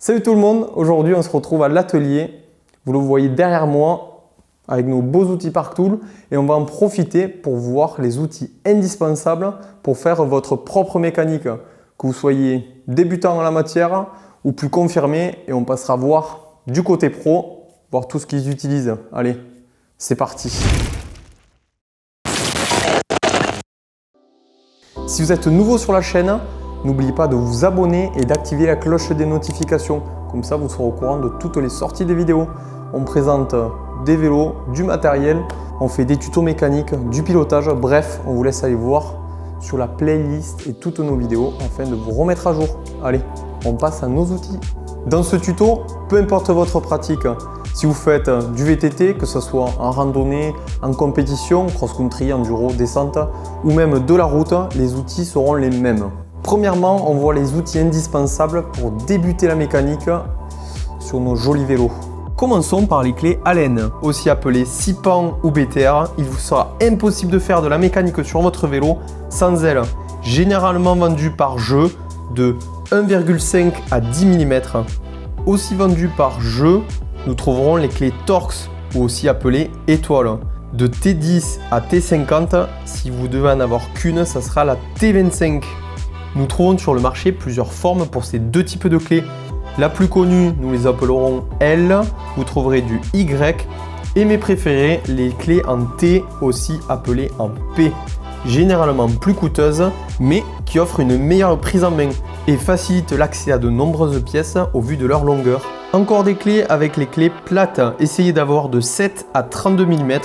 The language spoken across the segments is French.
Salut tout le monde, aujourd'hui on se retrouve à l'atelier. Vous le voyez derrière moi avec nos beaux outils Parktool et on va en profiter pour voir les outils indispensables pour faire votre propre mécanique. Que vous soyez débutant en la matière ou plus confirmé, et on passera voir du côté pro, voir tout ce qu'ils utilisent. Allez, c'est parti. Si vous êtes nouveau sur la chaîne, n'oubliez pas de vous abonner et d'activer la cloche des notifications. Comme ça, vous serez au courant de toutes les sorties des vidéos. On présente des vélos, du matériel, on fait des tutos mécaniques, du pilotage. Bref, on vous laisse aller voir sur la playlist et toutes nos vidéos afin de vous remettre à jour. Allez, on passe à nos outils. Dans ce tuto, peu importe votre pratique, si vous faites du VTT, que ce soit en randonnée, en compétition, cross-country, enduro, descente ou même de la route, les outils seront les mêmes. Premièrement, on voit les outils indispensables pour débuter la mécanique sur nos jolis vélos. Commençons par les clés Allen, aussi appelées 6 pans ou BTR. Il vous sera impossible de faire de la mécanique sur votre vélo sans elles. Généralement vendues par jeu de 1,5 à 10 mm. Aussi vendues par jeu, nous trouverons les clés Torx, ou aussi appelées étoiles. De T10 à T50, si vous devez en avoir qu'une, ça sera la T25. Nous trouvons sur le marché plusieurs formes pour ces deux types de clés. La plus connue, nous les appellerons L, vous trouverez du Y, et mes préférés, les clés en T, aussi appelées en P. Généralement plus coûteuses, mais qui offrent une meilleure prise en main et facilitent l'accès à de nombreuses pièces au vu de leur longueur. Encore des clés avec les clés plates, essayez d'avoir de 7 à 32 mm,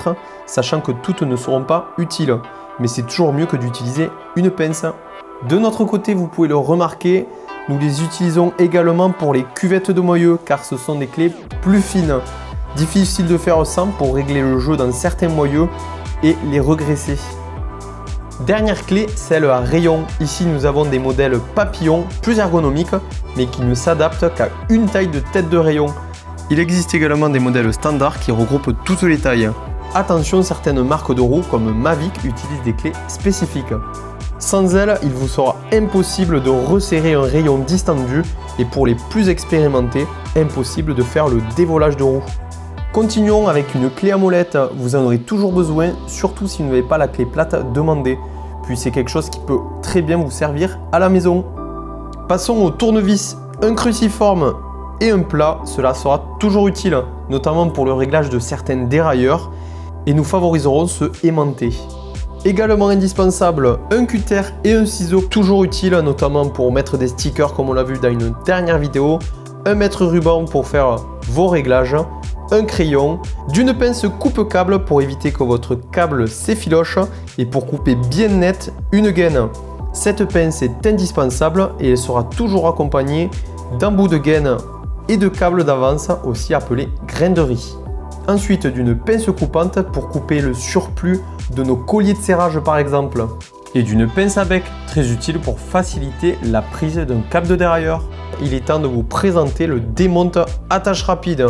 sachant que toutes ne seront pas utiles, mais c'est toujours mieux que d'utiliser une pince. De notre côté, vous pouvez le remarquer, nous les utilisons également pour les cuvettes de moyeu car ce sont des clés plus fines. Difficile de faire sans pour régler le jeu dans certains moyeux et les regresser. Dernière clé, celle à rayon. Ici, nous avons des modèles papillons plus ergonomiques mais qui ne s'adaptent qu'à une taille de tête de rayon. Il existe également des modèles standards qui regroupent toutes les tailles. Attention, certaines marques de roues comme Mavic utilisent des clés spécifiques. Sans elles, il vous sera impossible de resserrer un rayon distendu et pour les plus expérimentés, impossible de faire le dévolage de roue. Continuons avec une clé à molette. Vous en aurez toujours besoin, surtout si vous n'avez pas la clé plate demandée, puis c'est quelque chose qui peut très bien vous servir à la maison. Passons au tournevis. Un cruciforme et un plat, cela sera toujours utile, notamment pour le réglage de certains dérailleurs, et nous favoriserons ce aimanté. Également indispensable, un cutter et un ciseau, toujours utile, notamment pour mettre des stickers comme on l'a vu dans une dernière vidéo, un mètre ruban pour faire vos réglages, un crayon, d'une pince coupe-câble pour éviter que votre câble s'effiloche et pour couper bien net une gaine. Cette pince est indispensable et elle sera toujours accompagnée d'embouts de gaine et de câbles d'avance, aussi appelés grains de riz. Ensuite, d'une pince coupante pour couper le surplus de nos colliers de serrage par exemple. Et d'une pince à bec, très utile pour faciliter la prise d'un câble de dérailleur. Il est temps de vous présenter le démonte attache rapide,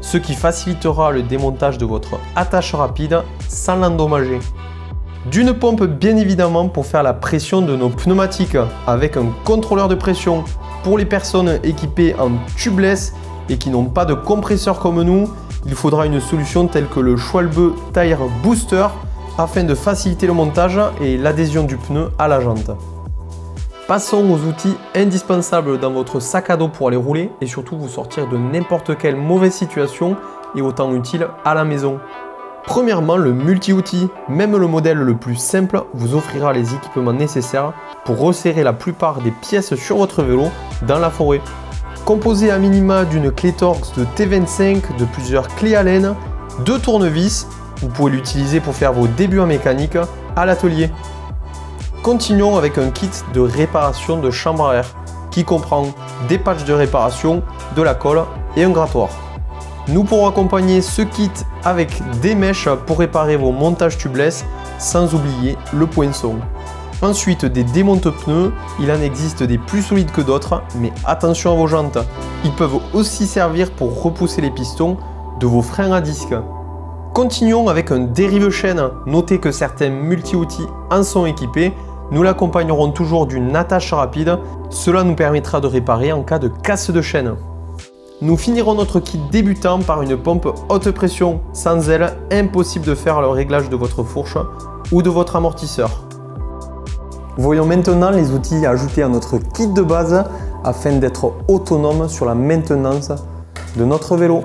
ce qui facilitera le démontage de votre attache rapide sans l'endommager. D'une pompe bien évidemment pour faire la pression de nos pneumatiques avec un contrôleur de pression pour les personnes équipées en tubeless et qui n'ont pas de compresseur comme nous. Il faudra une solution telle que le Schwalbe Tire Booster afin de faciliter le montage et l'adhésion du pneu à la jante. Passons aux outils indispensables dans votre sac à dos pour aller rouler et surtout vous sortir de n'importe quelle mauvaise situation et autant utile à la maison. Premièrement, le multi-outil. Même le modèle le plus simple vous offrira les équipements nécessaires pour resserrer la plupart des pièces sur votre vélo dans la forêt. Composé à minima d'une clé Torx de T25, de plusieurs clés Allen, deux tournevis, vous pouvez l'utiliser pour faire vos débuts en mécanique à l'atelier. Continuons avec un kit de réparation de chambre à air qui comprend des patchs de réparation, de la colle et un grattoir. Nous pourrons accompagner ce kit avec des mèches pour réparer vos montages tubeless sans oublier le poinçon. Ensuite, des démonte pneus, il en existe des plus solides que d'autres, mais attention à vos jantes. Ils peuvent aussi servir pour repousser les pistons de vos freins à disque. Continuons avec un dérive-chaîne. Notez que certains multi-outils en sont équipés. Nous l'accompagnerons toujours d'une attache rapide. Cela nous permettra de réparer en cas de casse de chaîne. Nous finirons notre kit débutant par une pompe haute pression. Sans elle, impossible de faire le réglage de votre fourche ou de votre amortisseur. Voyons maintenant les outils à ajouter à notre kit de base afin d'être autonome sur la maintenance de notre vélo.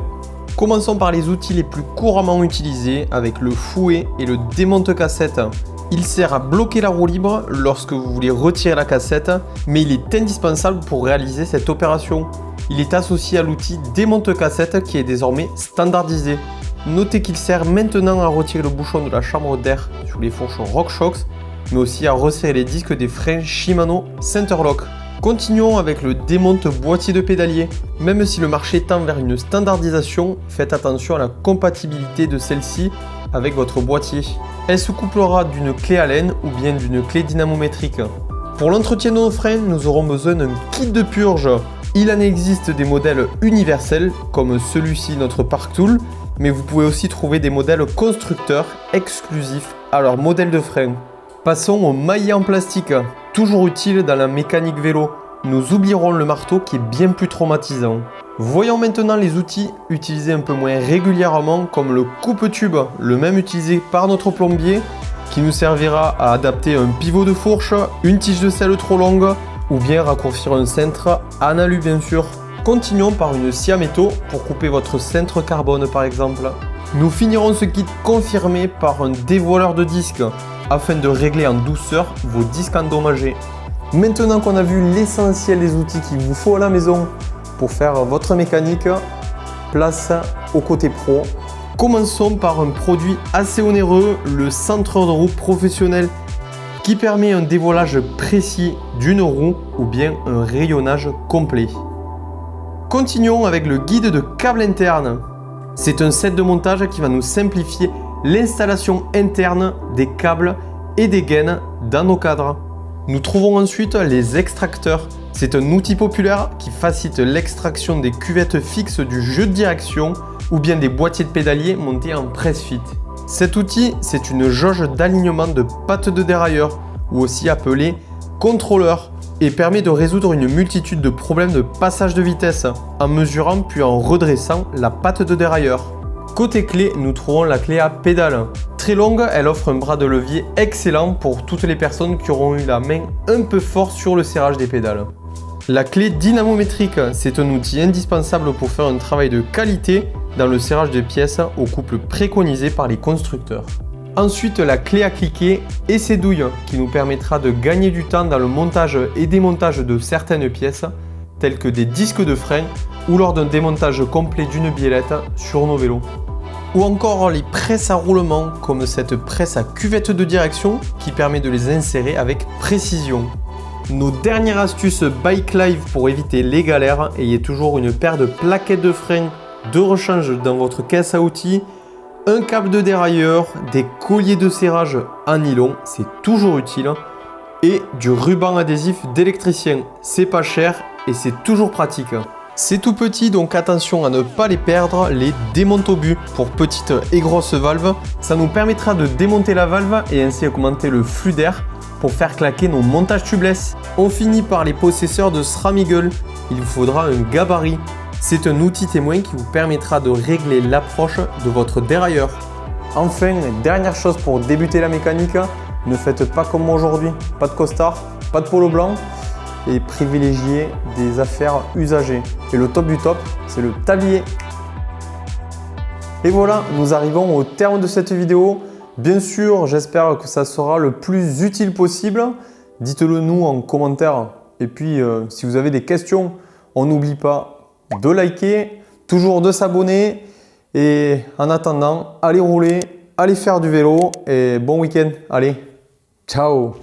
Commençons par les outils les plus couramment utilisés avec le fouet et le démonte-cassette. Il sert à bloquer la roue libre lorsque vous voulez retirer la cassette, mais il est indispensable pour réaliser cette opération. Il est associé à l'outil démonte-cassette qui est désormais standardisé. Notez qu'il sert maintenant à retirer le bouchon de la chambre d'air sur les fourches RockShox, mais aussi à resserrer les disques des freins Shimano Centerlock. Continuons avec le démonte boîtier de pédalier. Même si le marché tend vers une standardisation, faites attention à la compatibilité de celle-ci avec votre boîtier. Elle se couplera d'une clé Allen ou bien d'une clé dynamométrique. Pour l'entretien de nos freins, nous aurons besoin d'un kit de purge. Il en existe des modèles universels comme celui-ci, notre Park Tool, mais vous pouvez aussi trouver des modèles constructeurs exclusifs à leur modèle de frein. Passons au maillet en plastique, toujours utile dans la mécanique vélo. Nous oublierons le marteau qui est bien plus traumatisant. Voyons maintenant les outils utilisés un peu moins régulièrement comme le coupe-tube, le même utilisé par notre plombier qui nous servira à adapter un pivot de fourche, une tige de sel trop longue ou bien raccourcir un cintre en alu bien sûr. Continuons par une scie à métaux pour couper votre cintre carbone par exemple. Nous finirons ce kit confirmé par un dévoileur de disques afin de régler en douceur vos disques endommagés. Maintenant qu'on a vu l'essentiel des outils qu'il vous faut à la maison pour faire votre mécanique, place au côté pro. Commençons par un produit assez onéreux, le centreur de roue professionnel qui permet un dévoilage précis d'une roue ou bien un rayonnage complet. Continuons avec le guide de câble interne. C'est un set de montage qui va nous simplifier l'installation interne des câbles et des gaines dans nos cadres. Nous trouvons ensuite les extracteurs. C'est un outil populaire qui facilite l'extraction des cuvettes fixes du jeu de direction ou bien des boîtiers de pédalier montés en press-fit. Cet outil, c'est une jauge d'alignement de pattes de dérailleur ou aussi appelée contrôleur et permet de résoudre une multitude de problèmes de passage de vitesse en mesurant puis en redressant la patte de dérailleur. Côté clé, nous trouvons la clé à pédale. Très longue, elle offre un bras de levier excellent pour toutes les personnes qui auront eu la main un peu forte sur le serrage des pédales. La clé dynamométrique, c'est un outil indispensable pour faire un travail de qualité dans le serrage de pièces au couple préconisé par les constructeurs. Ensuite, la clé à cliquer et ses douilles qui nous permettra de gagner du temps dans le montage et démontage de certaines pièces telles que des disques de frein ou lors d'un démontage complet d'une biellette sur nos vélos. Ou encore les presses à roulement comme cette presse à cuvette de direction qui permet de les insérer avec précision. Nos dernières astuces Bike Live pour éviter les galères, ayez toujours une paire de plaquettes de frein de rechange dans votre caisse à outils, un câble de dérailleur, des colliers de serrage en nylon, c'est toujours utile, et du ruban adhésif d'électricien. C'est pas cher et c'est toujours pratique. C'est tout petit donc attention à ne pas les perdre, les démonte-obus pour petites et grosses valves. Ça nous permettra de démonter la valve et ainsi augmenter le flux d'air pour faire claquer nos montages tubeless. On finit par les possesseurs de SRAM Eagle. Il vous faudra un gabarit. C'est un outil témoin qui vous permettra de régler l'approche de votre dérailleur. Enfin, dernière chose pour débuter la mécanique, ne faites pas comme moi aujourd'hui. Pas de costard, pas de polo blanc et privilégiez des affaires usagées. Et le top du top, c'est le tablier. Et voilà, nous arrivons au terme de cette vidéo. Bien sûr, j'espère que ça sera le plus utile possible. Dites-le nous en commentaire. Et puis, si vous avez des questions, on n'oublie pas de liker, toujours de s'abonner. Et en attendant, allez rouler, allez faire du vélo et bon week-end. Allez, ciao!